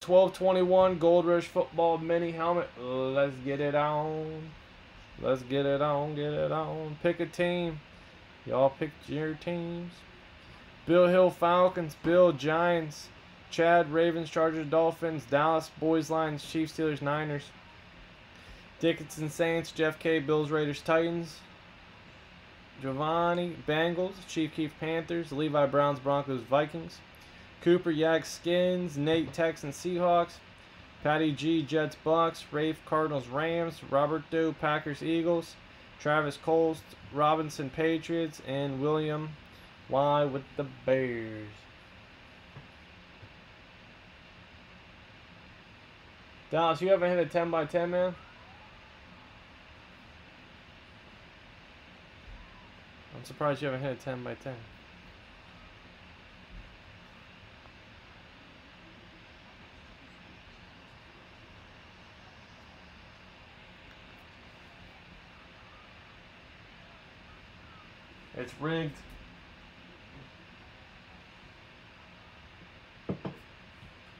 12/21 Gold Rush Football Mini Helmet. Let's get it on. Let's get it on. Get it on. Pick a team. Y'all picked your teams. Bill Hill Falcons. Bill Giants. Chad Ravens, Chargers, Dolphins. Dallas Boys, Lions, Chiefs, Steelers, Niners. Dickinson Saints. Jeff K. Bills, Raiders, Titans. Giovanni Bengals. Chief Keef Panthers. Levi Browns, Broncos, Vikings. Cooper Yak Skins. Nate Texans, Seahawks. Patty G Jets, Bucks. Rafe Cardinals, Rams. Robert Doe Packers, Eagles. Travis Coles Robinson, Patriots, and William Y with the Bears. Dallas, you haven't hit a 10 by 10, man? I'm surprised you haven't hit a 10 by 10. It's rigged.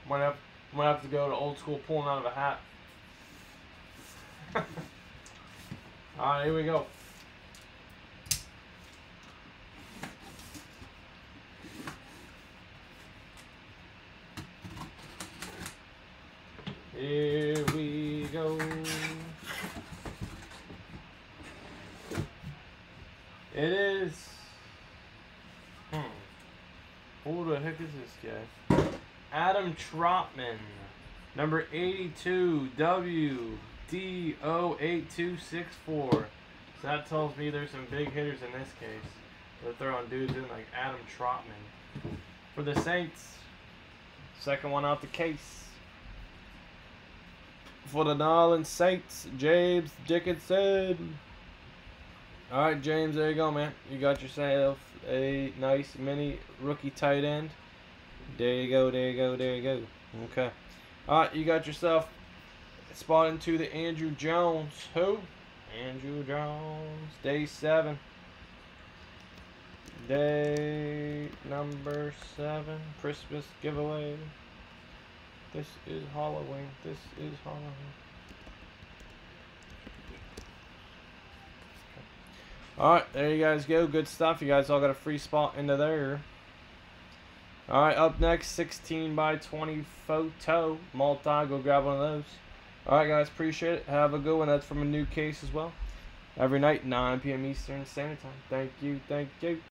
Might have to go to old school pulling out of a hat. Alright, here we go. Here we go. It is. Who the heck is this guy? Adam Trotman, number 82, WDO8264. So that tells me there's some big hitters in this case. They're throwing dudes in like Adam Trotman. For the Saints, second one out the case. For the New Orleans Saints, James Dickinson. Alright, James, there you go, man. You got yourself a nice mini rookie tight end. There you go, there you go, there you go. Okay. Alright, you got yourself spot into the Andrew Jones. Who? Andrew Jones. Day 7. Day number 7. Christmas giveaway. This is Halloween. This is Halloween. Alright, there you guys go. Good stuff. You guys all got a free spot into there. Alright, up next, 16 by 20 photo multi. Go grab one of those. Alright, guys, appreciate it. Have a good one. That's from a new case as well. Every night, 9 p.m. Eastern Standard Time. Thank you. Thank you.